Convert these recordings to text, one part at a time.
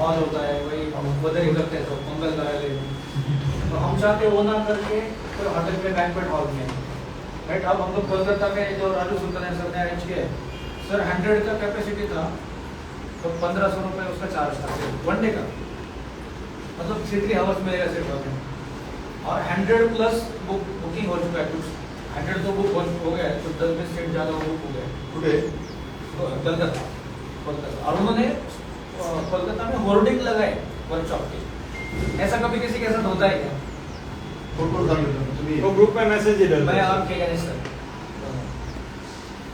Hall होता है वही वदर करते हैं तो मंगल करा ले, तो हम चाहते वो ना करके तो होटल में बैंक्वेट हॉल में राइट। अब हम लोग कोलकाता में जो राजू सुल्तान सर ने अरेंज किया सर 100 का कैपेसिटी था तो 1500 रुपये उसका चार्ज था सिर्फ वन डे का, मतलब 3 आवर्स मिलेगा सिर्फ हमें, और 100 प्लस बुकिंग हो चुका है, कुछ 100 तो बुक हो गया है, तो 10-20 सीट ज़्यादा बुक हो गए कलकत्ता। और उन्होंने कोलकाता में होर्डिंग लगाए वर्कशॉप के, ऐसा कभी किसी के साथ होता है क्या? तो ग्रुप में मैसेज ही मैं आपके अगेंस्ट सर,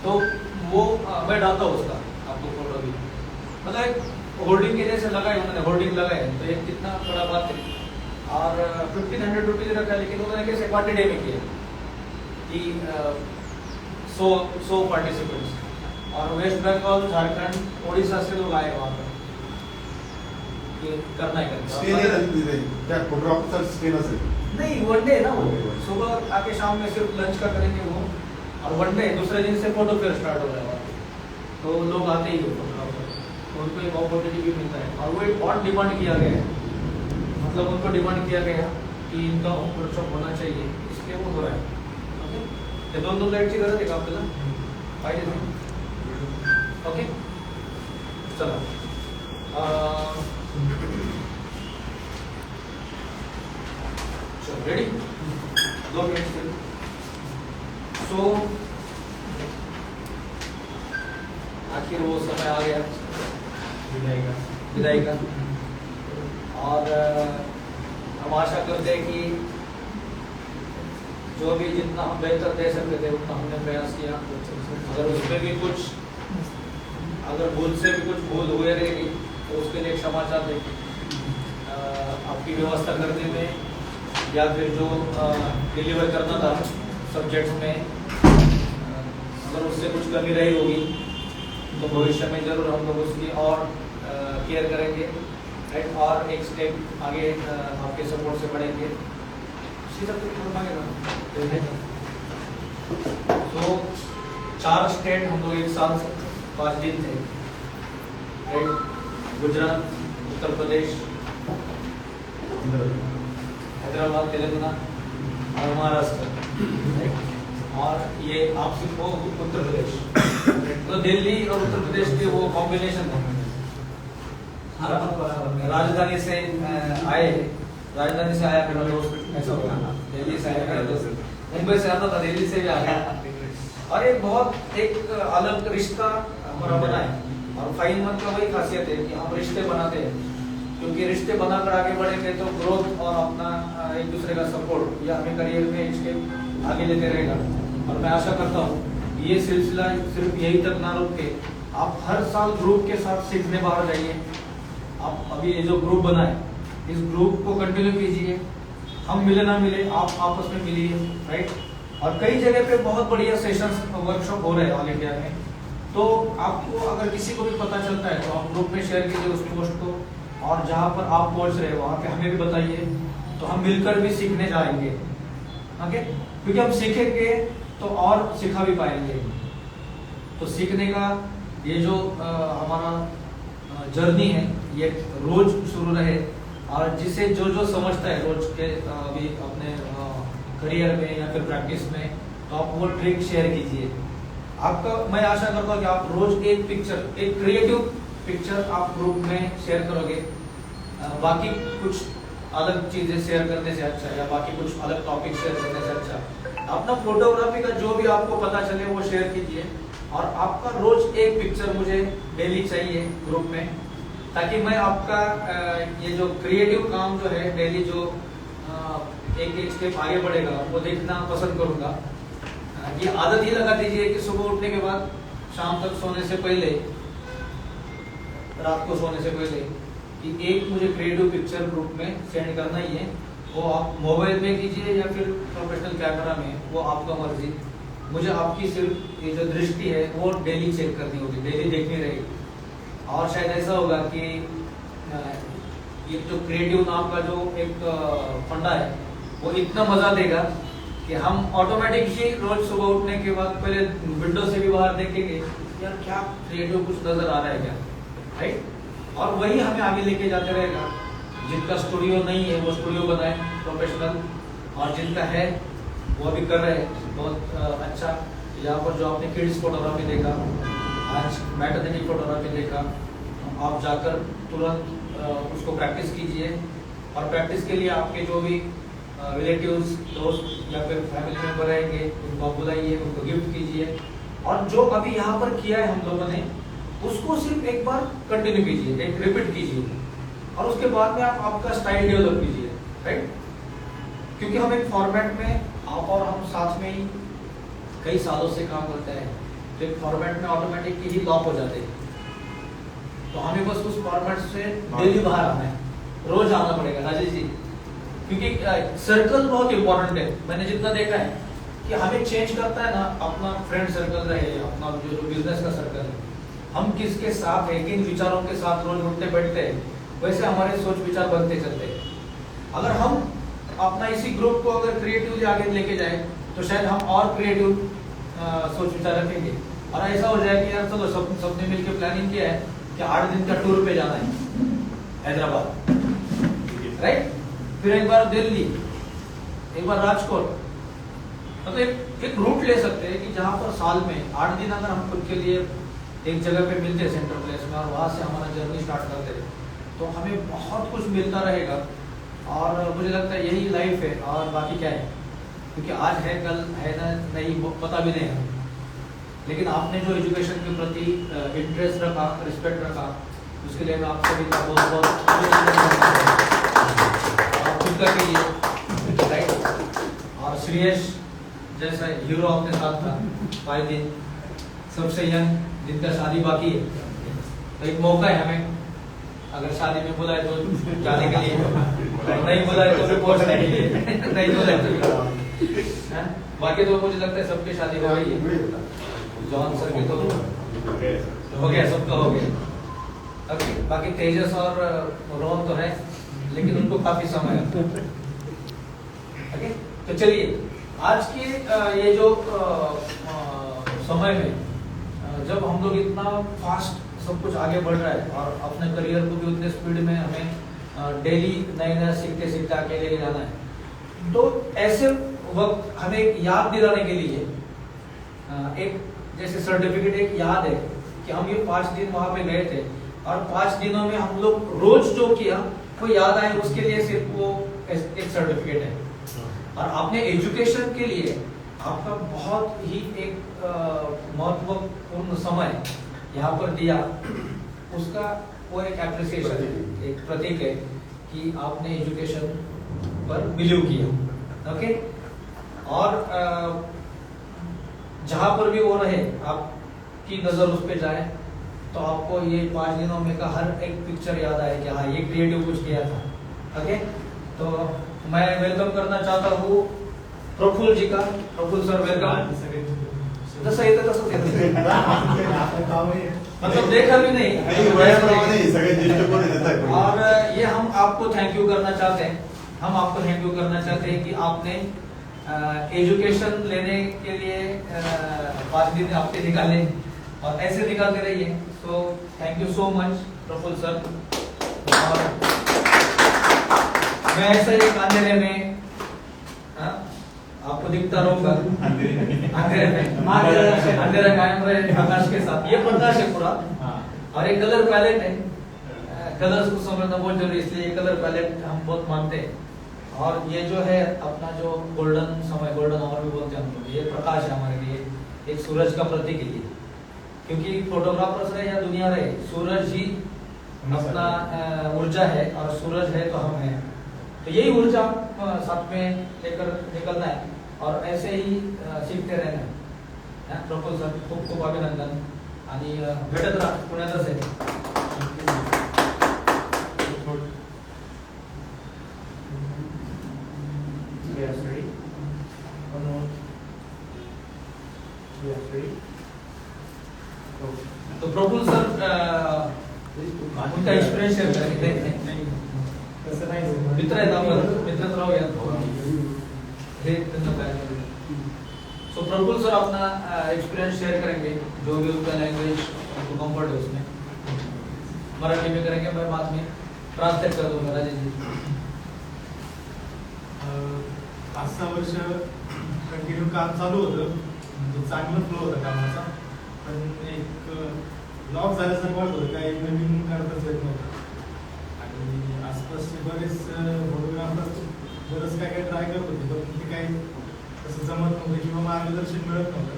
तो वो मैं डालता हूँ उसका आपको फोटो भी, मतलब एक होर्डिंग के जैसे लगाए उन्होंने, होर्डिंग लगाए तो ये कितना बड़ा बात है। और 1500 रुपीज़ रखा, लेकिन उन्होंने कैसे पार्टी डे में किया कि 100 पार्टिसिपेंट्स, और वेस्ट बंगाल, झारखंड, उड़ीसा से लोग आए वहाँ पर, ये करना ही करना नहीं, वन डे ना वो, सुबह आके शाम में सिर्फ लंच का करेंगे वो, और वन डे दूसरे दिन से फोटो फेयर स्टार्ट हो जाएगा, तो लोग आते ही हो फोटोग्राफर, तो उनको एक अपॉर्चुनिटी भी मिलता है। और वो एक बहुत डिमांड किया गया है, मतलब उनको डिमांड किया गया कि इनका वर्कशॉप होना चाहिए, इसलिए वो हो रहा है। ओके, ते 2 लाईटची गरज आहे का आपल्याला? पाहिजे ना? ओके, चला रेडी, 2 मिनट के। सो आखिर वो समय आ गया विदाई का, और हम आशा करते हैं कि जो भी जितना हम बेहतर दे सकते थे उतना हमने प्रयास किया। अगर उसमें भी कुछ, अगर भूल से भी कुछ भूल हुए रहेगी तो उसके लिए क्षमा चाहते हैं। आपकी व्यवस्था करने में या फिर जो डिलीवर करना था सब्जेक्ट्स में, अगर उससे कुछ कमी रही होगी तो भविष्य में जरूर हम लोग उसकी और केयर करेंगे, राइट, और एक स्टेप आगे आपके सपोर्ट से बढ़ेंगे। तो 4 स्टेट हम लोग एक साथ 5 दिन थे, राइट, गुजरात, उत्तर प्रदेश, हैदराबाद, तेलंगाना और महाराष्ट्र, और ये आप सिर्फ उत्तर प्रदेश, तो दिल्ली और उत्तर प्रदेश के वो कॉम्बिनेशन था। राजधानी से आए, राजधानी से आया मेरा दोस्त, ऐसा होगा, दिल्ली से आया मेरा दोस्त, मुंबई से आता था, दिल्ली से भी आ गया, और एक बहुत एक अलग रिश्ता हमारा बना है। और फाइन मंथ का वही खासियत है कि हम रिश्ते बनाते हैं, क्योंकि रिश्ते बनाकर आगे बढ़ेंगे तो ग्रोथ और अपना एक दूसरे का सपोर्ट या हमें करियर में इसके आगे लेते रहेगा। और मैं आशा करता हूँ ये सिलसिला सिर्फ यही तक ना रुक के आप हर साल ग्रुप के साथ सीखने बाहर जाइए। आप अभी ये जो ग्रुप बना है इस ग्रुप को कंटिन्यू कीजिए, हम मिले ना मिले आप आपस में मिलिए, राइट। और कई जगह पे बहुत बढ़िया सेशंस वर्कशॉप हो रहे हैं ऑल इंडिया में, तो आपको अगर किसी को भी पता चलता है तो आप ग्रुप में शेयर कीजिए उस पोस्ट को, और जहाँ पर आप पहुँच रहे हो वहाँ पे हमें भी बताइए, तो हम मिलकर भी सीखने जाएंगे। ओके, क्योंकि हम सीखेंगे तो और सिखा भी पाएंगे। तो सीखने का ये जो हमारा जर्नी है ये रोज शुरू रहे, और जिसे जो जो समझता है रोज के अभी अपने करियर में या फिर प्रैक्टिस में, तो आप वो ट्रिक शेयर कीजिए। आपका मैं आशा करता हूँ कि आप रोज एक पिक्चर, एक क्रिएटिव पिक्चर आप ग्रुप में शेयर करोगे। बाकी कुछ अलग चीजें शेयर करने से अच्छा, या बाकी कुछ अलग टॉपिक शेयर करने से अच्छा अपना फोटोग्राफी का जो भी आपको पता चले वो शेयर कीजिए। और आपका रोज एक पिक्चर मुझे डेली चाहिए ग्रुप में, ताकि मैं आपका ये जो क्रिएटिव काम जो है डेली जो एक एक स्टेप आगे बढ़ेगा वो देखना पसंद करूंगा। ये आदत ही लगा दीजिए कि सुबह उठने के बाद शाम तक सोने से पहले, रात को सोने से पहले, कि एक मुझे क्रिएटिव पिक्चर ग्रुप में सेंड करना ही है। वो आप मोबाइल में कीजिए या फिर प्रोफेशनल कैमरा में, वो आपका मर्जी। मुझे आपकी सिर्फ ये जो दृष्टि है वो डेली चेक करनी होगी, डेली देखनी रहेगी। और शायद ऐसा होगा कि ये जो क्रिएटिव नाम का जो एक फंडा है वो इतना मजा देगा कि हम ऑटोमेटिक ही रोज सुबह उठने के बाद पहले विंडो से भी बाहर देखेंगे यार क्या क्रिएटिव कुछ नजर आ रहा है क्या, राइट। और वही हमें आगे लेके जाते रहेगा। जिनका स्टूडियो नहीं है वो स्टूडियो बनाए प्रोफेशनल, और जिनका है वो भी कर रहे हैं बहुत अच्छा। यहाँ पर जो आपने किड्स फोटोग्राफी देखा, आज मैटरनिटी फोटोग्राफी देखा, आप जाकर तुरंत उसको प्रैक्टिस कीजिए, और प्रैक्टिस के लिए आपके जो भी रिलेटिव्स, दोस्त या फिर फैमिली मेम्बर रहेंगे उनको आप बुलाइए, उनको गिफ्ट कीजिए, और जो अभी यहाँ पर किया है हम लोगों ने उसको सिर्फ एक बार कंटिन्यू कीजिए, एक रिपीट कीजिए, और उसके बाद में आप आपका स्टाइल डेवलप कीजिए, राइट। क्योंकि हम एक फॉर्मेट में, आप और हम साथ में ही कई सालों से काम करते हैं, तो एक फॉर्मेट में ऑटोमेटिक ही लॉक हो जाते हैं। तो हमें बस उस फॉर्मेट से डेली बाहर आना है, रोज आना पड़ेगा राजेश जी, क्योंकि सर्कल बहुत इंपॉर्टेंट है। मैंने जितना देखा है कि हमें चेंज करता है ना, अपना फ्रेंड सर्कल रहे, अपना जो बिजनेस का सर्कल है, हम किसके साथ है, किन विचारों के साथ रोज उठते बैठते हैं, वैसे हमारे सोच विचार बनते चलते हैं। अगर हम अपना इसी ग्रुप को अगर क्रिएटिवली आगे लेके जाए तो शायद हम और क्रिएटिव सोच विचार रखेंगे, और ऐसा हो जाए कि यार चलो सबने मिलकर प्लानिंग किया है कि 8 दिन का टूर पे जाना है हैदराबाद, राइट, फिर एक बार दिल्ली, एक बार राजकोट, मतलब एक रूट ले सकते हैं कि जहाँ पर साल में 8 दिन अगर हम खुद के लिए एक जगह पे मिलते हैं सेंट्रल प्लेस में, और वहाँ से हमारा जर्नी स्टार्ट करते हैं, तो हमें बहुत कुछ मिलता रहेगा। और मुझे लगता है यही लाइफ है, और बाकी क्या है, क्योंकि आज है कल है ना नहीं वो पता भी नहीं है, लेकिन आपने जो एजुकेशन के प्रति इंटरेस्ट रखा, रिस्पेक्ट रखा, उसके लिए मैं आप सभी का बहुत बहुत खुद का कीजिए, राइट। और श्रेयस जैसा हीरो अपने साथ था 5 दिन, सबसे यंग, जिनका शादी बाकी है, तो एक मौका है हमें, अगर शादी में बुलाए तो जाने के लिए, नहीं बुलाए तो फिर पहुंचने के लिए, नहीं बुलाए तो बाकी तो मुझे लगता है सबकी शादी हो गई है, जॉन सर के तो हो गया, सबका हो गया। बाकी तेजस और रोहन तो है, लेकिन उनको काफी समय है। ओके, तो चलिए आज के ये जो समय में जब हम लोग इतना फास्ट सब कुछ आगे बढ़ रहा है, और अपने करियर को भी उतने स्पीड में हमें डेली नए नए सीखते सीखते आगे लेके जाना है, तो ऐसे वक्त हमें एक याद दिलाने के लिए एक जैसे सर्टिफिकेट, एक याद है कि हम ये 5 दिन वहां पे गए थे, और 5 दिनों में हम लोग रोज जो किया वो याद आए, उसके लिए सिर्फ वो एक सर्टिफिकेट है। और आपने एजुकेशन के लिए आपका बहुत ही एक महत्वपूर्ण समय यहाँ पर दिया, उसका वो एक एप्रिसिएशन है, एक प्रतीक है कि आपने एजुकेशन पर बिलीव किया, ओके। और जहाँ पर भी वो रहे, आपकी नजर उस पर जाए, तो आपको ये 5 दिनों में का हर एक पिक्चर याद आए कि हाँ ये क्रिएटिव कुछ किया था, ओके। तो मैं वेलकम करना चाहता हूँ प्रफुल्ल जी का। Praful sir welcome. तसं येतं तसंच येतं, मतलब देखा भी नहीं। और ये हम आपको थैंक यू करना चाहते हैं, हम आपको थैंक यू करना चाहते हैं कि आपने एजुकेशन लेने के लिए 5 दिन आपके निकाले, और ऐसे निकालते रहिए। So thank you so much Praful sir. और मैं ऐसा ही अंधेरे में आपको दिखता रहूंगा, अंधेरे में अंधेरा कायम रहे प्रकाश के साथ। ये प्रकाश है पूरा, और एक कलर पैलेट है, कलर्स को समझना बहुत जरूरी, इसलिए ये कलर पैलेट हम बहुत मानते हैं। और ये जो है अपना जो गोल्डन समय, गोल्डन आवर भी बोलते हैं हम लोग, ये प्रकाश है हमारे लिए, एक सूरज का प्रतीक है, क्योंकि फोटोग्राफर्स रहे या दुनिया रहे, सूरज ही अपना ऊर्जा है, और सूरज है तो हम हैं। तो यही ऊर्जा साथ में लेकर निकलना है, और ऐसे ही शिकते रहना है। प्रफुल्ल सर खूप खूप अभिनंदन, आणि भेटत राहा, पुण्यातच आहे। तो प्रफुल्ल सर उनका एक्सपिरियंस शेअर करेंगे, मित्र आहेत आपण, मित्रच राहूया हे त्यांना काय। सो प्रफुल्ल सर अपना एक्सपीरियंस शेयर करेंगे, जो भी उनका लैंग्वेज उनको कंफर्ट है उसमें। मराठी में करेंगे, मैं बाद में ट्रांसलेट कर दूंगा। राजेश जी 5-6 वर्ष कंटिन्यू काम चालू होतं, म्हणजे चांगलं फ्लो होता कामाचा, पण एक लॉक झाल्यासारखं वाटत होतं, काही नवीन करताच येत नव्हतं. आणि आसपासचे बरेच फोटोग्राफर बरंच काय ट्राय करत होते, पण ते काही तसं जमत नव्हतं किंवा मार्गदर्शन मिळत नव्हतं.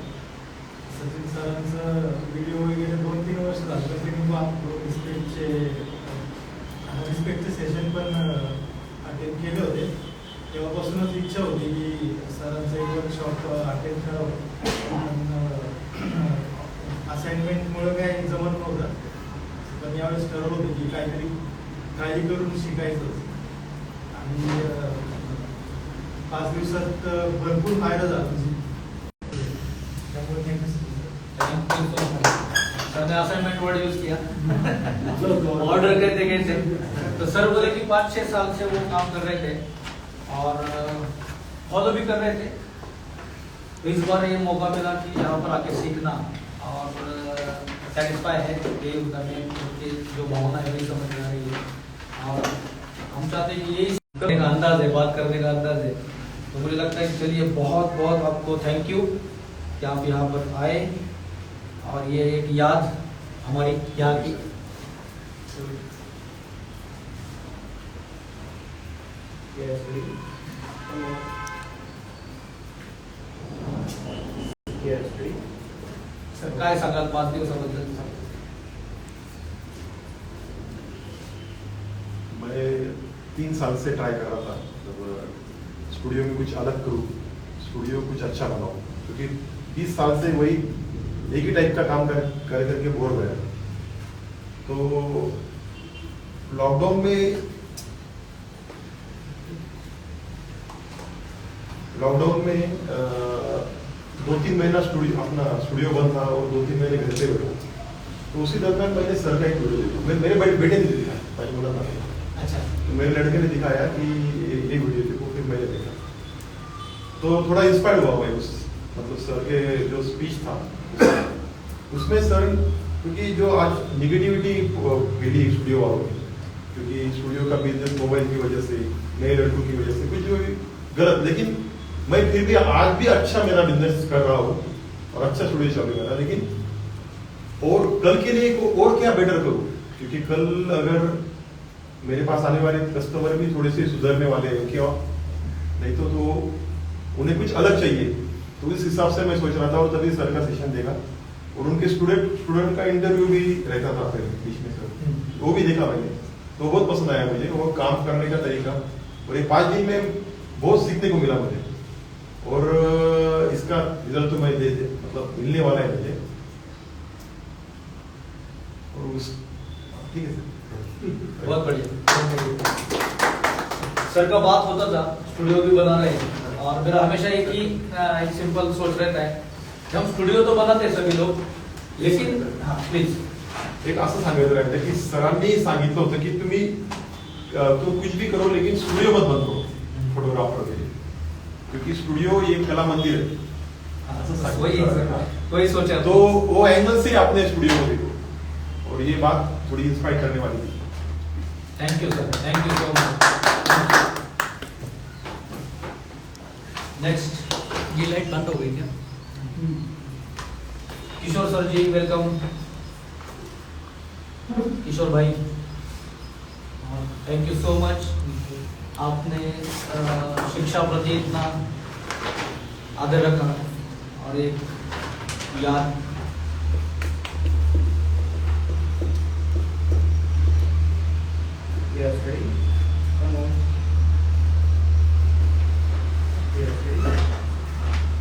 सचिन सरांचं व्हिडिओ वगैरे 2-3 वर्ष झालं, त्यांनी रिस्पेक्टचे सेशन पण अटेंड केले होते. तेव्हापासूनच इच्छा होती की सरांचं एक वर्कशॉप अटेंड करावं, पण असाइनमेंटमुळं काही जमत नव्हतं. पण यावेळेस ठरवलं होतं की काहीतरी ट्राय करून शिकायचं. आणि 5 दिवसात भरपूर फायदा झाला. त्यामुळे सर ने असाइनमेंट वर्ड यूज किया ऑर्डर करते कैसे, तो सर बोले कि 5-6 साल से वो काम कर रहे थे और फॉलो भी कर रहे थे। तो इस बार ये मौका मिला कि यहाँ पर आके सीखना और सेटिस्फाई है कि उनके जो भावना है वही समझ में आ रही है। और हम चाहते हैं कि यही करने का अंदाज है, बात करने का अंदाज है। तो मुझे लगता है कि चलिए बहुत बहुत आपको थैंक यू कि आप यहाँ पर आए और ये एक याद हमारी यहाँ की सर काय सांगाल 5 दिवसाबद्दल? मैं 3 साल से ट्राई कर रहा था, मतलब स्टूडियो में कुछ अलग करूँ, स्टूडियो कुछ अच्छा बनाऊँ, क्योंकि 20 साल से वही एक ही टाइप का काम कर करके बोर हो गया। तो लॉकडाउन में 2-3 महीना अपना स्टूडियो बंद था और 2-3 महीने घर पे बैठा। तो उसी दरमियान मैंने सर का एक वीडियो देखा, मेरे बेटे ने दिखा, भाई बोला था। अच्छा, तो मेरे लड़के ने दिखाया कि ये वीडियो देखो, फिर मैंने देखा तो थोड़ा इंस्पायर हुआ भाई उस मतलब सर के जो स्पीच था उसमें सर, क्योंकि जो आज निगेटिविटी मिली स्टूडियो वालों की, क्योंकि स्टूडियो का बिजनेस मोबाइल की वजह से, नए लड़कों की वजह से कुछ जो गलत, लेकिन मैं फिर भी आज भी अच्छा मेरा बिजनेस कर रहा हूँ और अच्छा स्टूडियो चल रहा है। लेकिन और कल के लिए और क्या बेटर करूँ, क्योंकि कल अगर मेरे पास आने वाले कस्टमर भी थोड़े से सुधरने वाले हैं, क्या नहीं तो उन्हें कुछ अलग चाहिए। तो इस हिसाब से मैं सोच रहा था और तभी सर का सेशन देखा और उनके स्टूडेंट का इंटरव्यू भी रहता था फिर बीच में सर, वो भी देखा मैंने, तो बहुत पसंद आया मुझे वो काम करने का तरीका। और ये 5 दिन में बहुत सीखने को मिला मुझे और इसका रिजल्ट तो मैं मतलब मिलने वाला है मुझे। और उस ठीक है सर, बहुत बढ़िया। सर का बात होता था, स्टूडियो भी बना रहे हैं और मेरा हमेशा एक ही सिंपल सोच रहता है कि हम स्टूडियो तो बनाते सभी लोग, लेकिन हाँ प्लीज एक असं सांगायचं राहिलं की सरांनी सांगितलं होतं की तुम्ही तो कुछ भी करो लेकिन स्टूडियो मत बंद करो फोटोग्राफर के लिए, क्योंकि स्टूडियो ये कला मंदिर है। वही सोचा तो वो एंगल से आपने स्टूडियो को देखो और ये बात थोड़ी इंस्पायर करने वाली थी। Thank you sir, thank you so much. Next, ये लाइट बंद हो गई क्या? किशोर सर जी वेलकम। किशोर भाई थैंक यू सो मच, आपने शिक्षा प्रति इतना आदर रखा और एक याद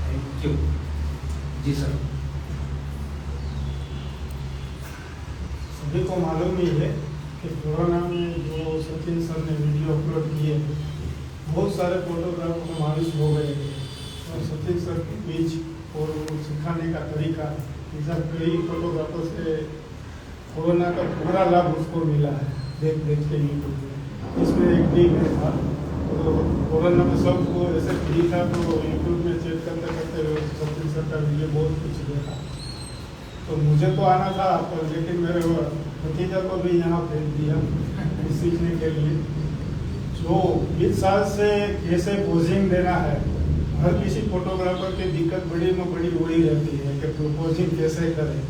थैंक यू जी सर। सभी को मालूम ही है कि कोरोना में जो सचिन सर ने वीडियो अपलोड किए बहुत सारे फोटोग्राफर प्रभावित हो गए और सचिन सर के बीच और सिखाने का तरीका इधर कई फोटोग्राफर से कोरोना का पूरा लाभ उसको मिला है देख के यूट्यूब में। इसमें एक भी मैं था तो कोरोना में सबको ऐसे फ्री था तो यूट्यूब में चेक करते करते सचिन सर का वीडियो बहुत कुछ देखा। तो मुझे तो आना था पर लेकिन मेरे भतीजा को भी यहाँ भेज दिया सीखने के लिए। जो 20 साल से कैसे पोजिंग देना है, हर किसी फोटोग्राफर की दिक्कत बड़ी में बड़ी वही रहती है कि पोजिंग कैसे करें।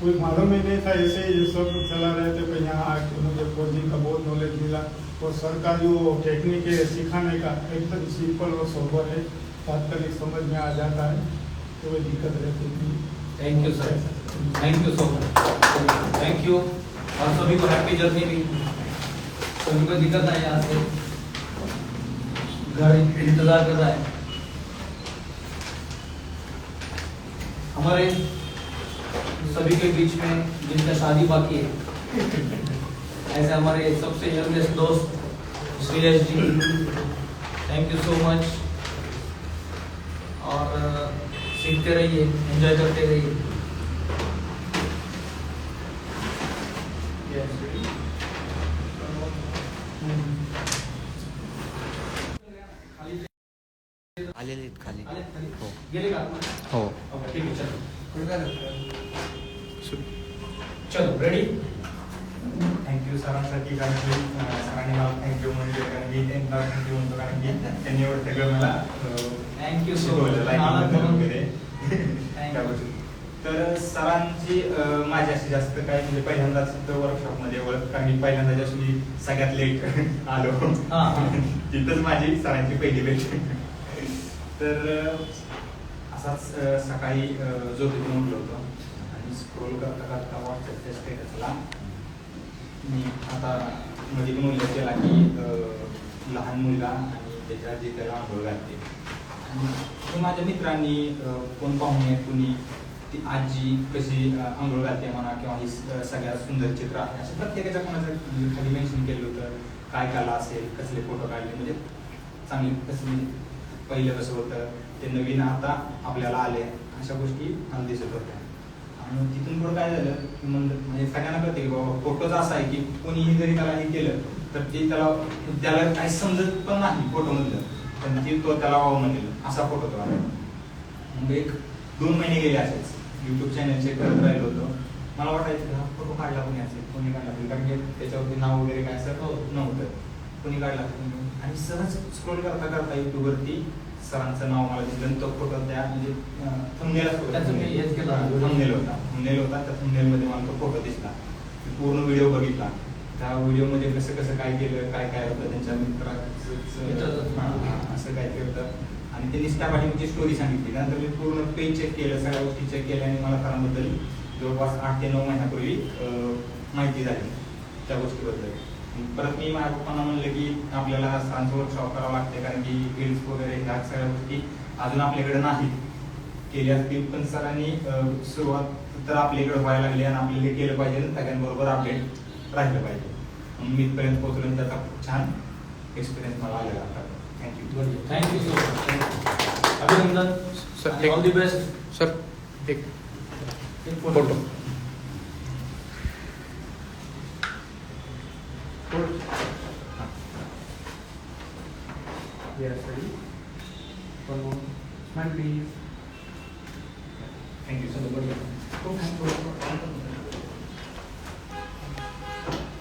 कोई मालूम ही नहीं था, ऐसे ही ये सब चला रहे थे। तो यहाँ आके मुझे पोजिंग का बहुत नॉलेज मिला और सर का जो टेक्निक है सिखाने का एकदम सिंपल और सोबर है, तात्कालिक समझ में आ जाता है, तो कोई दिक्कत रहती नहीं। Thank you sir, thank you so much, thank you. और सभी को हैप्पी जर्नी भी। सभी को दिक्कत है, यहाँ से घर इंतजार कर रहा है। हमारे सभी के बीच में जिनका शादी बाकी है, ऐसे हमारे सबसे यंगेस्ट दोस्त श्रेयस जी, थैंक यू सो मच। और सीखते रहिए, एंजॉय करते रहिए। आलेले आहेत खाली. हो गेले का? हो ओके, ठीक आहे, चलो रेडी। थँक्यू सरांसाठी, कारण की सरांनी मला थँक्यू म्हणजे कारण की त्यांना थँक्यू म्हणतो, कारण की त्यांनी एवढं सगळं मला थँक यू सो शिकवलं, lighting बद्दल वगैरे Thank त्या you. गोष्टी. तर सरांची माझी अशी जास्त काय म्हणजे पहिल्यांदाच वर्कशॉपमध्ये ओळख, कारण की पहिल्यांदा जशी मी सगळ्यात लेट आलो तिथंच माझी सरांची पहिली भेट. तर असाच सकाळी झोपेतून उठलो होतो आणि स्क्रोल करता करता व्हॉट्सअपच्या स्टेटसला मी आता मध्ये पण उल्लेख केला की लहान मुलगा आणि त्याच्या जे त्याला आंघोळ घालते. आणि माझ्या मित्रांनी कोण पाहुणे कुणी ती आजी कशी आंघोळ घालते म्हणा, किंवा ही सगळ्यात सुंदर चित्र आहे, असं प्रत्येकाच्या कोणाचं खाली मेन्शन केलं होतं. काय कला असेल, कसले फोटो काढले, म्हणजे चांगली कसली पहिलं कसं होतं ते नवीन आता आपल्याला आले, अशा गोष्टी मला दिसत होत्या. आणि तिथून पुढं काय झालं की म्हणजे सगळ्यांना कळते की बाबा फोटोच असा आहे की कोणीही जरी त्याला हे केलं तर ते त्याला काही समजत पण नाही फोटोमधलं, पण ते तो त्याला वाव म्हणेल असा फोटो तो आहे. मग 1-2 महिने गेले असेच यूट्यूब चॅनल चेक करत राहिलो होतो. मला वाटायचं की हा फोटो काढला कोणी असेल, कोणी काढला असेल, कारण की त्याच्यावरती नाव वगैरे काय असं नव्हतं, कोणी काढला असेल. आणि सहज स्क्रोल करता करता यूट्यूबवरती सरांचं नाव मला दिसलं, तो फोटो त्या म्हणजे थंबनेल होता, त्या थंबनेलमध्ये मला तो फोटो दिसला. पूर्ण व्हिडिओ बघितला, त्या व्हिडिओमध्ये कसं कसं काय केलं, काय काय होतं त्यांच्या मित्राचं असं काय होतं. आणि त्यांनी त्या पाठीमागची स्टोरी सांगितली. नंतर मी पूर्ण पेज चेक केलं, सगळ्या गोष्टी चेक केल्या आणि मला सरांबद्दल जवळपास 8 ते 9 महिन्यापूर्वी माहिती झाली त्या गोष्टीबद्दल. परत मी माझ्या पप्पांना म्हणलं की आपल्याला सरांचं वर्कशॉप करावं लागते, कारण की हिल्स वगैरे ह्या सगळ्या गोष्टी अजून आपल्याकडे नाहीत, केल्या असतील. पण सरांनी सुरुवात तर आपल्याकडे व्हायला लागली आणि आपल्याला केलं पाहिजे, सगळ्यांबरोबर अपडेट राहिलं पाहिजे. म्हणून मी इथपर्यंत पोहोचलो, त्याचा खूप छान एक्सपिरियन्स मला आलेला होता. थँक्यू. थँक्यू सो मच, अभिनंदन sir, all the best sir. एक फोटो. Thank you sir.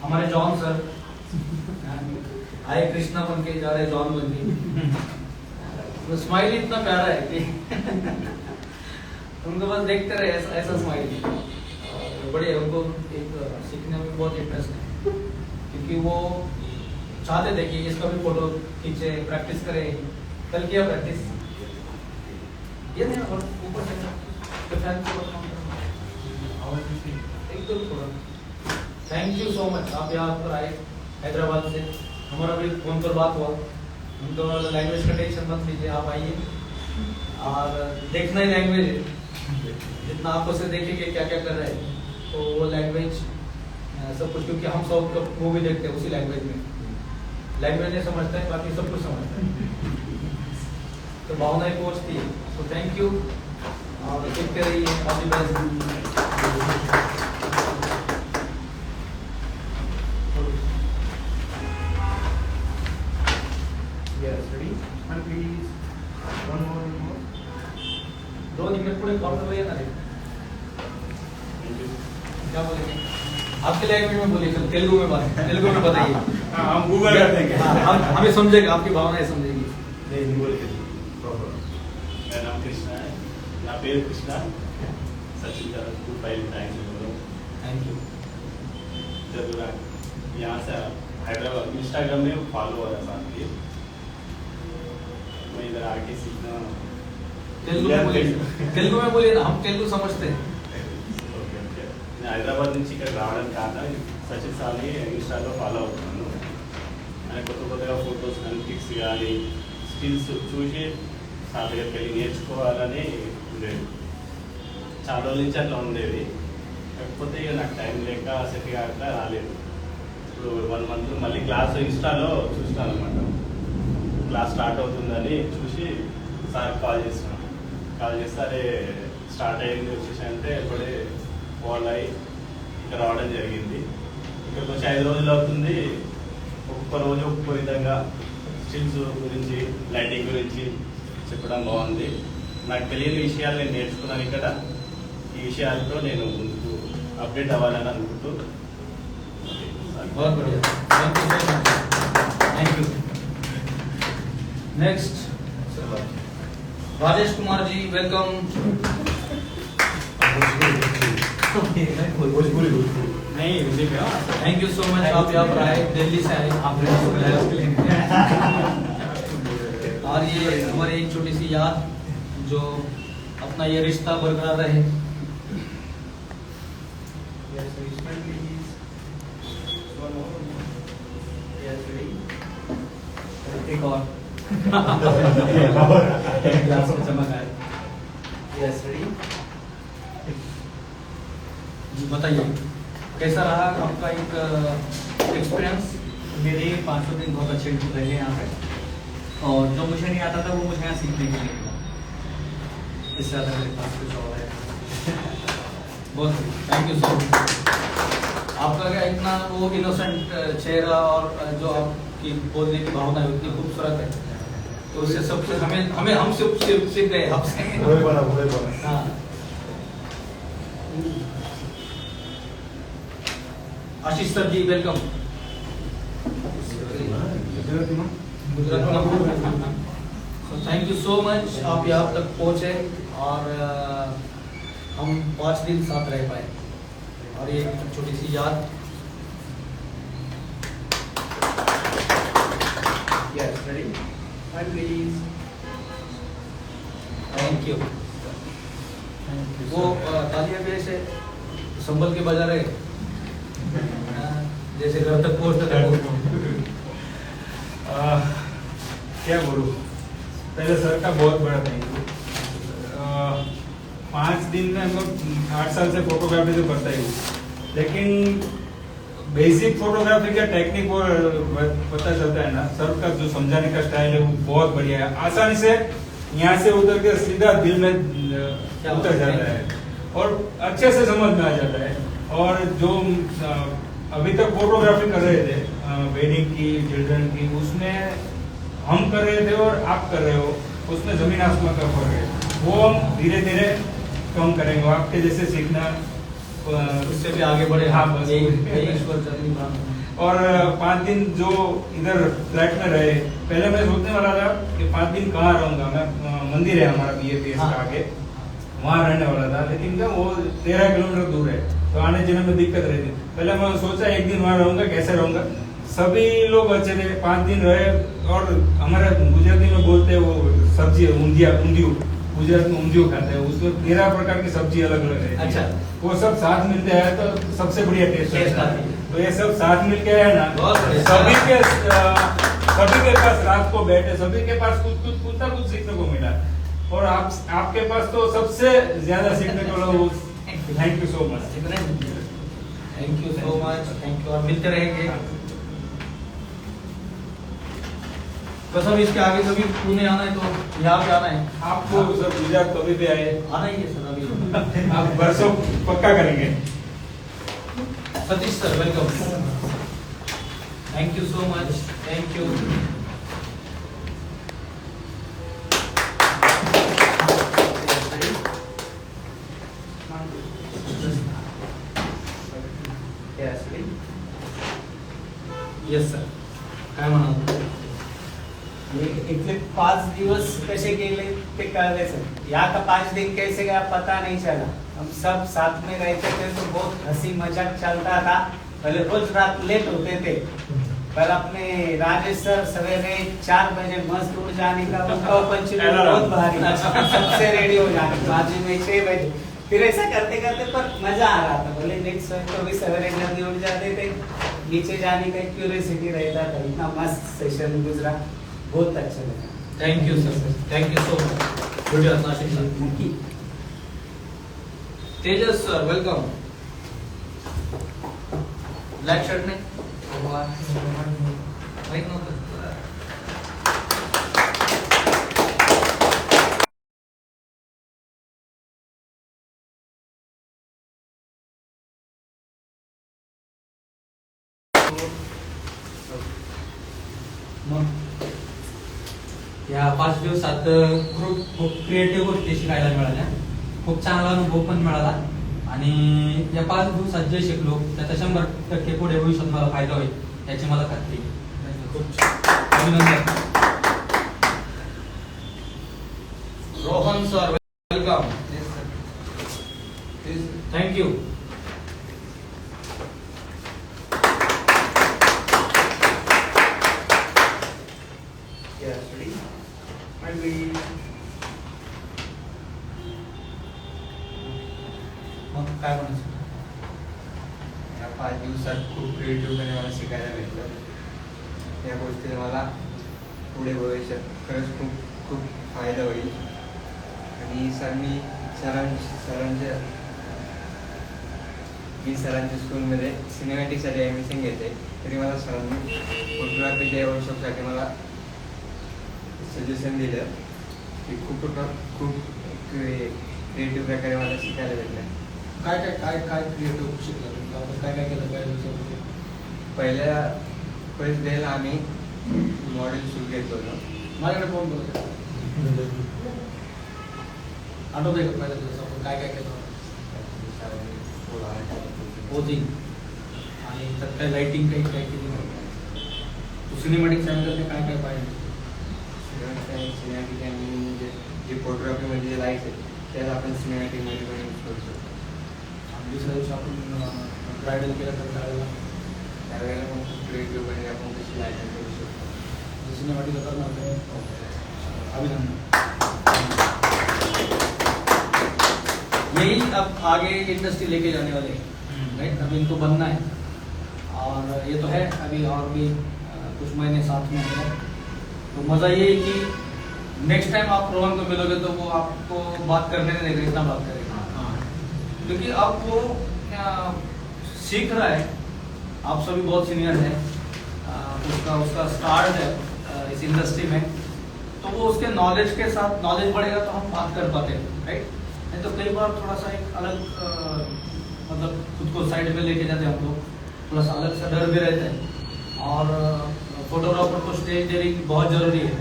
हमारे जॉन सर आए कृष्णा बन के जा रहे जॉन बन के, वो स्माइल इतना प्यारा है कि उनको बस देखते रहे ऐसा स्माइल. बड़े उनको एक सीखने में बहुत इंटरेस्ट है, क्योंकि वो चाहते थे कि इसका भी फोटो खींचे, प्रैक्टिस करे. कल किया प्रैक्टिस, ये नहीं और ऊपर से एकदम थोड़ा. थैंक यू सो मच, आप यहाँ पर आए हैदराबाद से. हमारा भी फोन पर बात हुआ, उनको लैंग्वेज का टेंशन मत लीजिए, आप आइए. और देखना ही लैंग्वेज है, जितना आप उसे देखेंगे क्या क्या कर रहे हैं, तो वो लैंग्वेज सब कुछ, क्योंकि हम सब का मूवी देखते हैं उसी लैंग्वेज में. लैंग्वेज नहीं समझते हैं, बाकी सब कुछ समझते हैं, तो भावनाएं पहुँचती है. तो थैंक यू, और देखते रहिए. All the best. And please, one more. 2 minute पुढे कॉर्नर येणार आहे. क्या बोलेंगे? आपके लैंग्वेज में बोलिए, तेलुगु में बताइए। हम गूगल कर देंगे। हमें समझेगा, आपकी भावनाएं समझेगी। नहीं नहीं बोलिए प्रॉपर। मेरा नाम कृष्णा है, ना पेर कृष्णा, सचिन का प्रोफाइल टाइम थैंक यू। जरूर यहाँ से हैदराबाद इंस्टाग्राम में फॉलो हो रहा था आपके, मैं इधर आके सीखना। तेलुगु में बोलिए ना, हम तेलुगु समझते हैं। నేను హైదరాబాద్ నుంచి ఇక్కడ రావడానికి కారణం సచిన్ సార్ని ఇన్స్టాలో ఫాలో అవుతున్నాను. ఆయన కొత్తగా ఫొటోస్ కానీ పిక్స్ కానీ స్కిల్స్ చూసి సార్ దగ్గరికి వెళ్ళి నేర్చుకోవాలని ఉండేది. చాలా రోజుల నుంచి అట్లా ఉండేది, కాకపోతే ఇక నాకు టైం లేక సెట్ కాక రాలేదు. ఇప్పుడు 1 month మళ్ళీ క్లాస్ ఇన్స్టాలో చూస్తాను అనమాట. క్లాస్ స్టార్ట్ అవుతుందని చూసి సార్ కాల్ చేస్తున్నాను. కాల్ చేస్తే అదే స్టార్ట్ అయ్యింది వచ్చేసి అంటే ఇప్పుడే ఫాలో అయ్యి ఇక్కడ రావడం జరిగింది. ఇక్కడికి వచ్చి 5 రోజులు అవుతుంది. ఒక్కొక్క రోజు ఒక్కొక్క విధంగా స్టిల్స్ గురించి, లైటింగ్ గురించి చెప్పడం బాగుంది. నాకు తెలియని విషయాలు నేను నేర్చుకున్నాను ఇక్కడ. ఈ విషయాలతో నేను ముందుకు అప్డేట్ అవ్వాలని అనుకుంటూ बहुत बढ़िया, thank you. Next Rajesh Kumar ji, welcome. Bhojpuri नहीं मुझे क्या थैंक यू सो मच, आप यहाँ पर आए, दिल्ली से आए आपने। और ये हमारी एक छोटी सी याद जो अपना ये रिश्ता बरकरार रहे। एक और ग्लास में चमक आए। Yes ready. जी बताइए, कैसा रहा आपका एक एक्सपीरियंस? मेरे 500 दिन बहुत अच्छे रहे यहाँ पे, और जो मुझे नहीं आता था वो मुझे यहाँ सीखने के लिए मिला। इससे ज़्यादा मेरे पास कुछ और है। बहुत थैंक यू सो मच। आपका क्या इतना वो इनोसेंट चेहरा और जो आपकी बोलने की भावना है उतनी खूबसूरत है, तो उससे सबसे हमें हम सीख गए आपसे। वही बना। हाँ। Ashish sir ji, welcome. Thank you so much, आप यहाँ तक पहुँचे और हम 5 दिन साथ रह पाए। और ये छोटी सी याद। Yes ready please. Thank you. वो तालियां भी ऐसे संभल के बजा रहे, जैसे घर तक पहुँचते थे। क्या बोलूँ, पहले सर का बहुत बड़ा थैंक यू। 5 दिन में हम लोग 8 साल से फोटोग्राफी तो करता ही हूँ, लेकिन बेसिक फोटोग्राफी का टेक्निक और पता चलता है ना। सर का जो समझाने का स्टाइल है वो बहुत बढ़िया है, आसानी से यहाँ से उतर के सीधा दिल में उतर जाता है और अच्छे से समझ में आ जाता है। और जो अभी तक फोटोग्राफी कर रहे थे वेडिंग की, चिल्ड्रन की, उसमें हम कर रहे थे और आप कर रहे हो, उसमें जमीन आसमान का फर्क है। वो हम धीरे धीरे कम करेंगे, आपके जैसे सीखना उससे भी आगे बढ़े। हाँ, बस। ईश्वर चरणी प्रार्थना। और 5 दिन जो इधर फ्लैट में रहे, पहले मैं सोचने वाला था कि 5 दिन कहाँ रहूंगा मैं। मंदिर है हमारा BAPS का आगे, वहाँ रहने वाला था, लेकिन क्या वो 13 किलोमीटर दूर है, तो आने जाने में दिक्कत रहती। पहले मैं सोचा 1 दिन वहाँ रहूंगा, कैसे रहूंगा। सभी लोग अच्छे थे, 5 दिन रहे। और हमारे गुजराती में बोलते हैं वो सब्जी ऊंधिया गुजरात में ऊंधियो खाते हैं, उसमें 13 प्रकार की सब्जी अलग अलग है। अच्छा। वो सब साथ मिलते हैं तो सबसे बढ़िया टेस्ट आती आता है। है। तो ये सब साथ मिल के है ना, बहुत बढ़िया। सभी के पास रात को बैठे, सभी के पास कुछ ना कुछ सीखने को मिला। और आपके पास तो सबसे ज्यादा सीखने को मिला। Thank you so much. Thank you so much, thank you. और मिलते रहेंगे। बस अब इसके आगे कभी पुणे आना है तो यहाँ पे आना है आपको। सर गुजरात कभी भी आए, आना ही है सर अभी। आप बरसों पक्का करेंगे। Satish sir, welcome. Thank you so much, thank you. Yes yes sir, काय म्हणाल? इतने 5 दिवस कैसे गेले थे कळले सर। यहाँ का 5 दिन कैसे गया पता नहीं चला। हम सब साथ में रहते थे तो बहुत हंसी मजाक चलता था। पहले रोज रात लेट होते थे, पर अपने राजेश सर सवेरे 4 बजे मस्त उठ जाने का उनका पंचुअल बहुत भारी, सबसे रेडी हो जाने का। आज में 6 बजे फिर ऐसा करते करते पर मजा आ रहा था। बोले नेक्स्ट टाइम तो भी सवेरे जल्दी उठ जाते थे, नीचे जाने का क्यूरियोसिटी रहता था। इतना मस्त सेशन गुजरा, बहुत अच्छा लगा। Thank you sir, thank you so much. Video Nashik sir, Tejas sir welcome. Black shirt नाही माहित नव्हतं। मग या 5 दिवसात खूप क्रिएटिव्ह गोष्टी शिकायला मिळाल्या, खूप चांगला अनुभव पण मिळाला आणि या 5 दिवसात जे शिकलो त्याचा 100% पुढे भविष्यात मला फायदा होईल याची मला खात्री आहे। खूप अभिनंदन। Rohan sir welcome. Thank you. मग काय म्हणायचं? या 5 दिवसात खूप क्रिएटिव्हपणे मला शिकायला भेटलं। या गोष्टीने मला पुढे भविष्यात खरंच खूप खूप फायदा होईल। आणि सर मी सरांच्या स्कूलमध्ये सिनेमॅटिकसाठी ॲडमिशन घेते, तरी मला सरांनी फोटोग्राफीच्या वर्कशॉपसाठी मला सजेशन दिलं की खूप क्रिएटिव्ह प्रकारे मला शिकायला भेटलं। काय काय काय काय क्रिएटिव्ह शिकला तुम्ही? आपण काय काय केलं पहिल्या दिवसामध्ये? पहिल्या फर्स्ट डेला आम्ही मॉडेल शूट घेतलं होतं। माझ्याकडे फोन करतो, आठवतंय का पहिल्या दिवस आपण काय काय केलं? पोजिंग आणि त्यात काय लाइटिंग काही काय केली नाही? तू सिनेमॅटिक सॅम्पलने काय काय पाहिजे? सिनेमॅटिक म्हणजे जे फोटोग्राफीमध्ये जे लाईट आहे त्याला आपण सिनेमॅटिकमध्ये पण यूज करू शकतो। आणि दुसऱ्या दिवशी आपण ब्रायडल केलं तर त्यावेळेला पण खूप क्रिएटिव्हपणे आपण कशी लाईटिंग करू शकतो। सिनेमॅटिक करणार आहे। अभिनंदन। यही अब आगे इंडस्ट्री लेके जाने वाले हैं, राइट? अभी इनको बनना है और ये तो है अभी, और भी कुछ महीने साथ में है। तो मज़ा ये है कि नेक्स्ट टाइम आप रोहन को मिलोगे तो वो आपको बात करने नहीं देगा, इतना बात करेगा, क्योंकि अब वो सीख रहा है। आप सभी बहुत सीनियर हैं, उसका स्टार्ट है इस इंडस्ट्री में, तो वो उसके नॉलेज के साथ नॉलेज बढ़ेगा तो हम बात कर पाते हैं, राइट? नहीं तो कई बार थोड़ा सा एक अलग मतलब खुद को साइड में लेके जाते हैं हम लोग, थोड़ा सा अलग सा डर भी रहता है। और फोटोग्राफर को स्टेज डेयरिंग बहुत ज़रूरी है,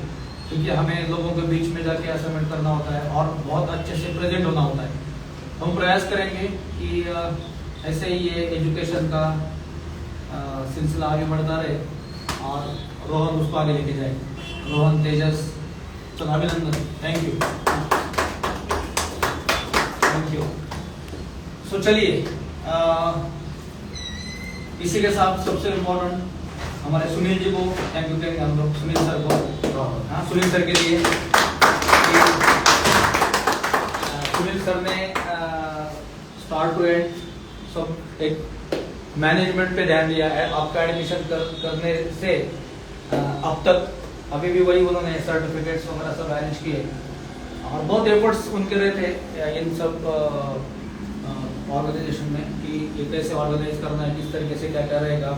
क्योंकि हमें लोगों के बीच में जाके असाइनमेंट करना होता है और बहुत अच्छे से प्रेजेंट होना होता है। हम प्रयास करेंगे कि ऐसे ही ये एजुकेशन का सिलसिला आगे बढ़ता रहे और रोहन उसको आगे लेके जाए। रोहन, तेजस, चलो अभिनंदन, थैंक यू, थैंक यू। सो चलिए इसी के साथ सबसे इम्पोर्टेंट हमारे सुनील जी को थैंक यू कहेंगे हम लोग, सुनील सर को। हाँ, सुनील सर के लिए सुनील सर ने स्टार्ट टू एंड सब एक मैनेजमेंट पे ध्यान दिया है। आपका एडमिशन करने से अब तक अभी भी वही उन्होंने सर्टिफिकेट्स वगैरह सब अरेंज किए और बहुत एफर्ट्स उनके रहते इन सब ऑर्गेनाइजेशन में कि ये कैसे ऑर्गेनाइज करना है, किस तरीके से क्या क्या रहेगा,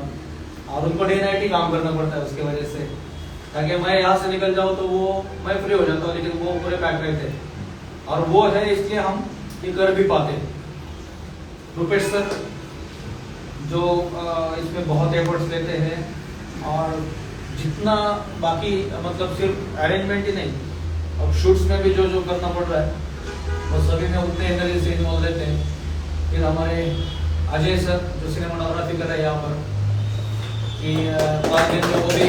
और उनको डे नाइट ही काम करना पड़ता है उसके वजह से, ताकि मैं यहाँ से निकल जाऊँ तो वो मैं फ्री हो जाता हूँ, लेकिन वो पूरे पैक रहते और वो है इसलिए हम ये कर भी पाते। रुपेश सर जो इसमें बहुत एफर्ट्स लेते हैं और जितना बाकी मतलब सिर्फ अरेंजमेंट ही नहीं, अब शूट्स में भी जो जो करना पड़ रहा है वो सभी में उतने एनर्जी से इन्वॉल्व रहते हैं। फिर हमारे अजय सर जो सिनेमाटोग्राफी कर रहे हैं यहाँ पर, कि 5 दिन में वो भी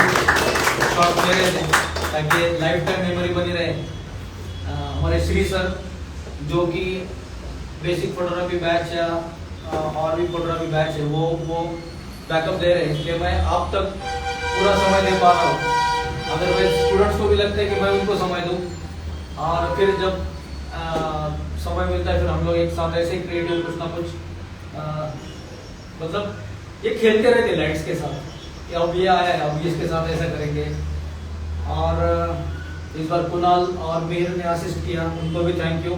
शॉट ले रहे थे ताकि लाइफ टाइम मेमोरी बनी रहे। हमारे श्री सर जो कि बेसिक फोटोग्राफी बैच या और भी फोटोग्राफी बैच है वो बैकअप दे रहे हैं, इसलिए मैं आप तक पूरा समय दे पा रहा हूँ। अदरवाइज स्टूडेंट्स को भी लगता है कि मैं उनको समय दूँ, और फिर जब समय मिलता है फिर हम लोग एक साथ ऐसे क्रिएटिव कुछ ना कुछ मतलब ये खेलते रहते लाइट्स के साथ कि अब ये आया है अब इसके साथ ऐसा करेंगे। और इस बार कुणाल और मीर ने असिस्ट किया, उनको भी थैंक यू,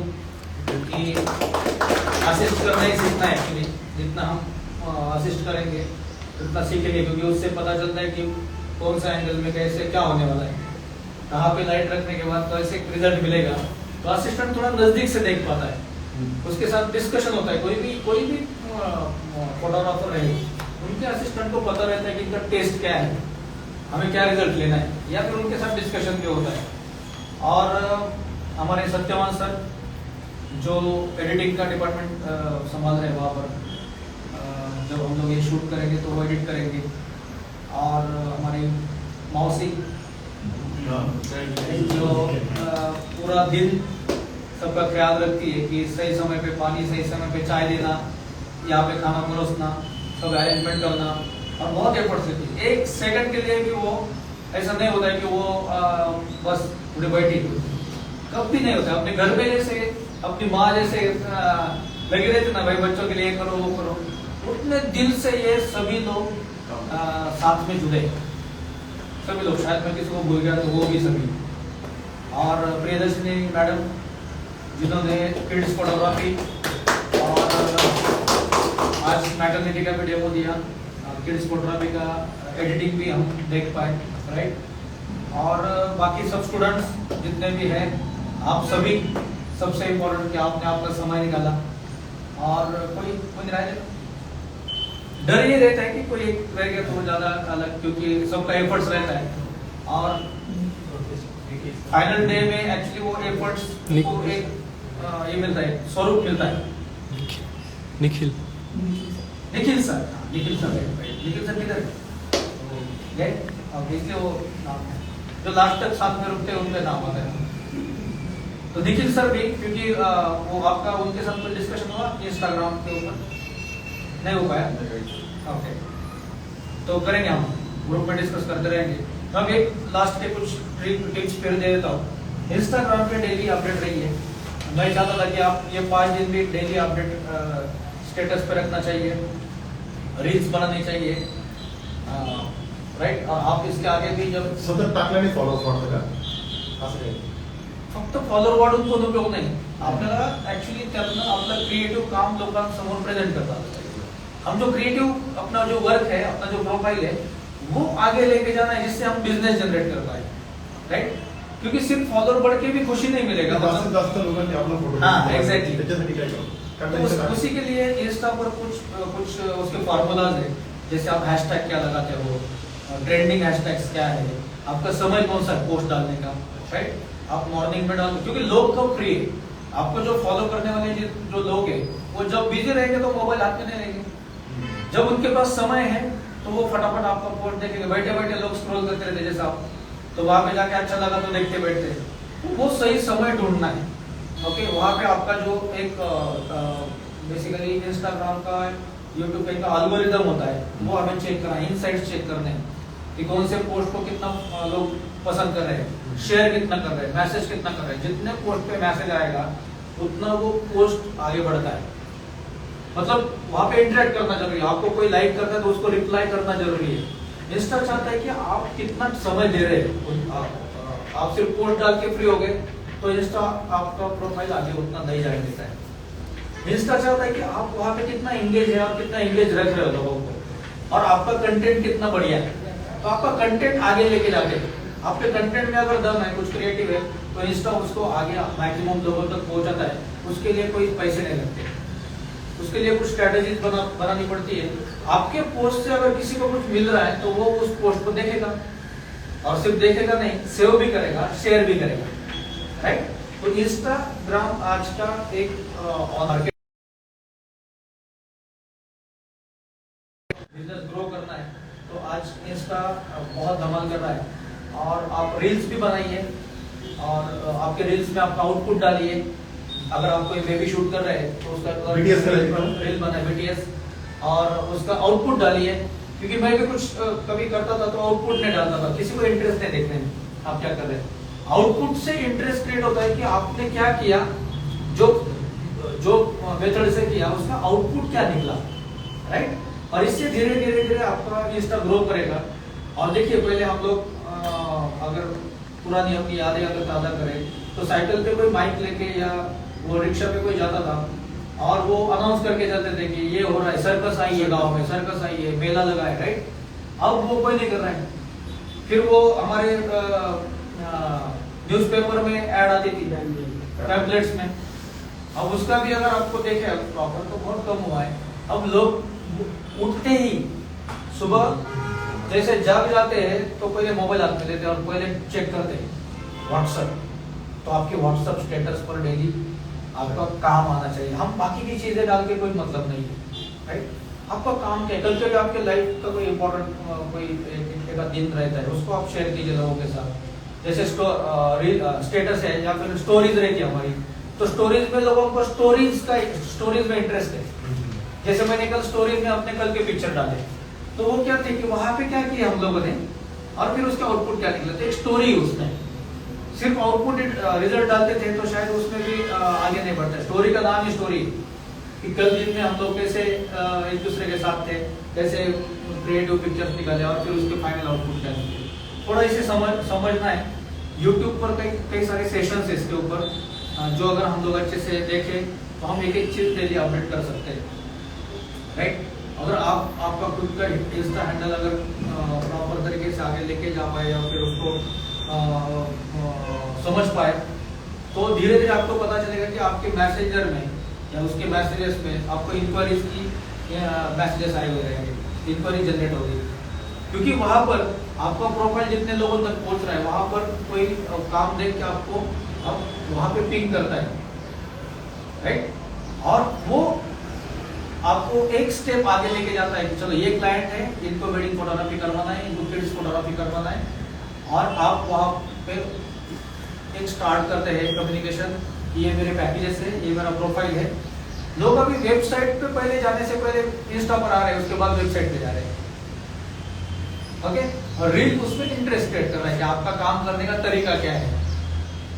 क्योंकि असिस्ट करना ही सीखना है एक्चुअली। जितना हम असिस्ट करेंगे उतना सीखेंगे, क्योंकि उससे पता चलता है कि कौन सा एंगल में कैसे क्या होने वाला है, कहाँ पे लाइट रखने के बाद कैसे रिजल्ट मिलेगा। तो असिस्टेंट थोड़ा नजदीक से देख पाता है, उसके साथ डिस्कशन होता है। कोई भी फोटोग्राफर रहे, उनके असिस्टेंट को पता रहता है कि इनका टेस्ट क्या है, हमें क्या रिजल्ट लेना है, या फिर उनके साथ डिस्कशन भी होता है। और हमारे सत्यवान सर जो एडिटिंग का डिपार्टमेंट संभाल रहे हैं, वहाँ पर जब हम लोग ये शूट करेंगे तो वो एडिट करेंगे। और हमारी मौसी जो पूरा दिन सबका ख्याल रखती है कि सही समय पे पानी, सही समय पे चाय देना, यहाँ पे खाना परोसना, सब अरेंजमेंट करना, और बहुत एफर्ट्स देती है। एक सेकंड के लिए भी वो ऐसा नहीं होता है कि वो बस उड़े बैठी, कभी नहीं होता। अपने घर में जैसे अपनी माँ जैसे लगे रहते ना, भाई बच्चों के लिए करो वो करो, उतने दिल से ये सभी लोग साथ में जुड़े, सभी लोग। शायद मैं किसी को भूल गया तो वो भी सभी। और प्रियदर्शनी मैडम जिन्होंने किड्स फोटोग्राफी और आज मैटरनिटी का भी डेमो दिया, किड्स फोटोग्राफी का एडिटिंग भी हम देख पाए, राइट। और बाकी सब स्टूडेंट्स जितने भी हैं, आप सभी, सबसे इम्पोर्टेंट कि आपने आपका समय निकाला। और कोई राय डर ये रहता है कि कोई एक रह गया तो ज्यादा अलग, क्योंकि सबका एफर्ट्स रहता है। और फाइनल डे में एक्चुअली वो एफर्ट्स को एक ये मिलता है, स्वरूप मिलता है। निखिल सर, निखिल सर किधर गए? इसलिए वो नाम है जो लास्ट तक साथ में रुकते हैं, उनका नाम आता है। तो निखिल सर भी, क्योंकि वो आपका उनके साथ कोई डिस्कशन हुआ इंस्टाग्राम के ऊपर, नहीं हो पाया, ओके, तो करेंगे हम ग्रुप में डिस्कस करते रहेंगे। तो अब एक लास्ट के कुछ टिप्स फिर दे देता हूँ। इंस्टाग्राम पे डेली अपडेट रहिए। मैं चाहता था कि आप ये 5 दिन भी डेली अपडेट स्टेटस पे रखना चाहिए, रील्स बनानी चाहिए, राइट। और आप इसके आगे भी जब सतत टाकल्याने फॉलोअर्स वाढतं का असं काही फक्त फॉलोअर वाढून पण उपयोग नाही, आपल्याला ऍक्च्युली त्यातनं आपलं क्रिएटिव्ह काम लोकांसमोर प्रेझेंट करतात। हम जो क्रिएटिव अपना जो वर्क है, अपना जो प्रोफाइल है, वो आगे लेके जाना है, जिससे हम बिजनेस जनरेट कर पाए, राइट। क्योंकि सिर्फ फॉलोअर बढ़ के भी खुशी नहीं मिलेगा, जास्त लोकांनी आपला फोटो हाँ, exactly. त्याच्यासाठी काय करावं? तो उसी के लिए इंस्टा पर कुछ उसके फार्मूलाज है, जैसे आप हैशटैग क्या लगाते हो, ट्रेंडिंग हैशटैग्स क्या है, आपका समय कौन सा है पोस्ट डालने का, राइट। आप मॉर्निंग में डालो, क्योंकि लोग कब फ्री है, आपको जो फॉलो करने वाले जो लोग हैं वो जब बिजी रहेंगे तो मोबाइल हाथ में नहीं रहेंगे, जब उनके पास समय है तो वो फटाफट आपका पोस्ट देखेंगे। बैठे बैठे लोग स्क्रॉल करते रहते जैसे आप, तो वहां पे जाके अच्छा लगा तो देखते बैठते, तो वो सही समय ढूंढना है, ओके। वहां पे आपका जो एक बेसिकली इंस्टाग्राम का, यूट्यूब का एल्गोरिदम होता है, वो हमें चेक करना है, इनसाइट्स चेक करने हैं कि कौन से पोस्ट को कितना लोग पसंद कर रहे हैं, शेयर कितना कर रहे हैं, मैसेज कितना कर रहे हैं। जितने पोस्ट पे मैसेज आएगा उतना वो पोस्ट आगे बढ़ता है, मतलब वहां पे इंटरेक्ट करना जरूरी है। आपको कोई लाइक करता है तो उसको रिप्लाई करना जरूरी है। इंस्टा चाहता है कि आप कितना समय दे रहे हैं। आप सिर्फ पोस्ट डाल के फ्री हो गए तो इंस्टा आपका प्रोफाइल आगे उतना नहीं जाने देता है। इंस्टा चाहता है कि आप वहां पे कितना एंगेज है और कितना एंगेज रख रहे हो लोगों को, और आपका कंटेंट कितना बढ़िया है। तो आपका कंटेंट आगे लेके जाते हैं, आपके कंटेंट में अगर दम है, कुछ क्रिएटिव है, तो इंस्टा उसको आगे मैक्सिमम लोगों तक पहुंचाता है। उसके लिए कोई पैसे नहीं लगते, उसके लिए कुछ स्ट्रेटेजीज बनानी पड़ती है। आपके पोस्ट से अगर किसी को कुछ मिल रहा है तो वो उस पोस्ट को देखेगा, और सिर्फ देखेगा नहीं, सेव भी करेगा, शेयर भी करेगा, राइट। तो इंस्टाग्राम आज का एक बिजनेस ग्रो करना है तो आज और आप रील्स भी बनाइए और आपके रील्स में आपका आउटपुट डालिए। अगर आप कोई बेबी शूट कर रहे हैं तो उसका BTS का रील बनाए BTS और उसका आउटपुट डालिए। क्योंकि मैं भी कुछ कभी करता था तो आउटपुट नहीं डालता था, किसी को इंटरेस्ट नहीं देखने में आप क्या कर रहे हैं। आउटपुट से इंटरेस्ट क्रिएट होता है कि आपने क्या किया, जो मेथड से किया उसका आउटपुट क्या निकला, राइट। और इससे धीरे धीरे धीरे आपका इंस्टा ग्रो करेगा। और देखिए पहले हम लोग अगर पुरानी अपनी यादें अगर ताज़ा करें तो साइकिल पे कोई बाइक लेके या वो रिक्शा पे कोई जाता था और वो अनाउंस करके जाते थे कि ये हो रहा है, सर्कस आई है गांव में, सर्कस आई है, मेला लगा है, राइट। अब वो कोई नहीं कर रहा है। फिर वो हमारे न्यूज़पेपर में ऐड आती थी पैम्पलेट्स में, अब उसका भी अगर आपको देखे प्रॉपर तो बहुत कम हुआ है। अब लोग उठते ही सुबह जैसे जब जाते हैं तो पहले मोबाइल हाथ में लेते हैं और पहले चेक करते हैं व्हाट्सएप। तो आपके व्हाट्सएप स्टेटस पर डेली आपका काम आना चाहिए। हम बाकी की चीजें डाल के कोई मतलब नहीं है, राइट। आपका काम क्या, कल के आपके लाइफ का कोई इंपॉर्टेंट कोई एक दिन रहता है उसको आप शेयर कीजिए लोगों के साथ। जैसे स्टेटस है या फिर स्टोरीज रहती है हमारी, तो स्टोरीज में लोगों को स्टोरीज में इंटरेस्ट है। जैसे मैंने कल स्टोरीज में अपने कल के पिक्चर डाले तो वो क्या थे कि वहां पे क्या किया हम लोगों ने और फिर उसका आउटपुट क्या निकला, तो एक स्टोरी उसमें सिर्फ आउटपुट रिजल्ट डालते थे तो शायद उसमें भी आगे नहीं बढ़ता। स्टोरी का नाम ही स्टोरी कि कल दिन में हम लोग कैसे एक दूसरे के साथ थे, कैसे क्रिएटिव पिक्चर्स निकाले और फिर उसके फाइनल आउटपुट क्या निकले। थोड़ा इसे समझना है। यूट्यूब पर कई सारे सेशंस है इसके ऊपर, जो अगर हम लोग अच्छे से देखें तो हम एक चीज डेली अपडेट कर सकते हैं, राइट। अगर आपका खुद का इंस्टा हैंडल अगर प्रॉपर तरीके से आगे लेके जा पाए या फिर उसको समझ पाए तो धीरे धीरे आपको पता चलेगा कि आपके मैसेंजर में या उसके मैसेजेस में आपको इंक्वायरीज की मैसेजेस आए हुए रहेंगे, इंक्वायरी जनरेट होगी। क्योंकि वहां पर आपका प्रोफाइल जितने लोगों तक पहुंच रहा है वहां पर कोई काम देख के आपको अब वहां पे पिंग करता है, राइट। और वो आपको एक स्टेप आगे लेके जाता है कि चलो ये क्लाइंट है, इनको वेडिंग फोटोग्राफी करवाना है, इनको किड्स फोटोग्राफी करवाना है, और आप वहां पे एक स्टार्ट करते हैं कम्युनिकेशन। ये मेरे पैकेजेस है, ये मेरा प्रोफाइल है। लोग अभी वेबसाइट पे पहले जाने से पहले इंस्टा पर आ रहे हैं, उसके बाद वेबसाइट पे जा रहे हैं, ओके। और रील उसमें इंटरेस्ट क्रिएट कर रहा है कि आपका काम करने का तरीका क्या है।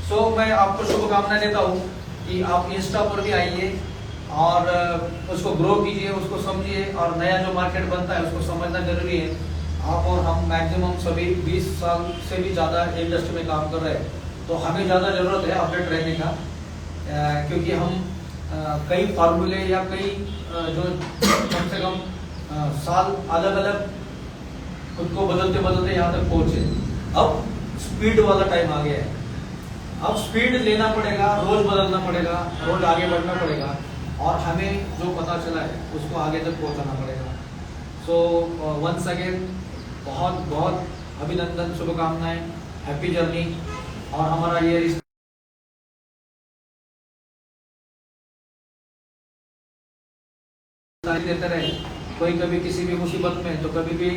सो मैं आपको शुभकामनाएं देता हूँ कि आप इंस्टा पर भी आइए और उसको ग्रो कीजिए, उसको समझिए, और नया जो मार्केट बनता है उसको समझना जरूरी है। आप और हम मैक्सिमम सभी 20 साल से भी ज़्यादा इंडस्ट्री में काम कर रहे हैं, तो हमें ज़्यादा ज़रूरत है अपडेट रहने का, क्योंकि हम कई फार्मूले या कई जो कम से कम साल अलग अलग खुद को बदलते बदलते यहाँ तक पहुँचे। अब स्पीड वाला टाइम आ गया है, अब स्पीड लेना पड़ेगा, रोज बदलना पड़ेगा, रोज आगे बढ़ना पड़ेगा, और हमें जो पता चला है उसको आगे तक पहुंचाना पड़ेगा। सो वंस अगेन बहुत बहुत अभिनंदन, शुभकामनाएं, हैप्पी जर्नी। और हमारा ये देते रहे, कोई कभी किसी भी मुसीबत में तो कभी भी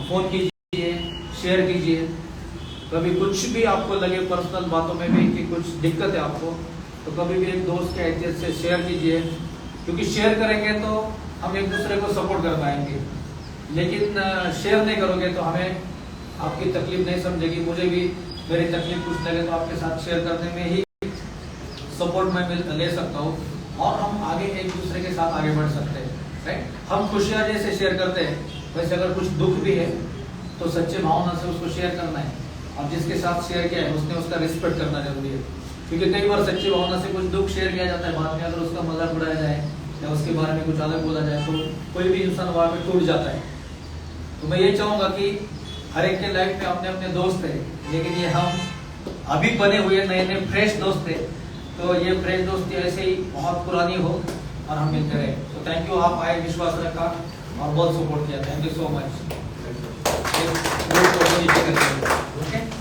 फोन कीजिए, शेयर कीजिए। कभी कुछ भी आपको लगे पर्सनल बातों में भी कि कुछ दिक्कत है आपको, तो कभी भी एक दोस्त के हैसियत से शेयर कीजिए, क्योंकि शेयर करेंगे तो हम एक दूसरे को सपोर्ट कर पाएंगे। लेकिन शेयर नहीं करोगे तो हमें आपकी तकलीफ नहीं समझेगी, मुझे भी मेरी तकलीफ कुछ लगे तो आपके साथ शेयर करने में ही सपोर्ट मैं ले सकता हूँ, और हम आगे एक दूसरे के साथ आगे बढ़ सकते हैं, राइट। हम खुशियाँ जैसे शेयर करते हैं, वैसे अगर कुछ दुख भी है तो सच्चे भावना से उसको शेयर करना है, और जिसके साथ शेयर किया है उसने उसका रिस्पेक्ट करना जरूरी है। क्योंकि कई बार सच्ची भावना से कुछ दुख शेयर किया जाता है, बाद में अगर उसका मजाक उड़ाया जाए या उसके बारे में कुछ अलग बोला जाए तो कोई भी इंसान वहाँ पे टूट जाता है। तो मैं ये चाहूँगा कि हर एक के लाइफ में अपने अपने दोस्त है, लेकिन ये हम अभी बने हुए नए नए फ्रेश दोस्त है, तो ये फ्रेश दोस्ती ऐसे ही बहुत पुरानी हो और हम मिलते रहे। तो थैंक यू, आप आए, विश्वास रखा और बहुत सपोर्ट किया, thank you so much. Okay.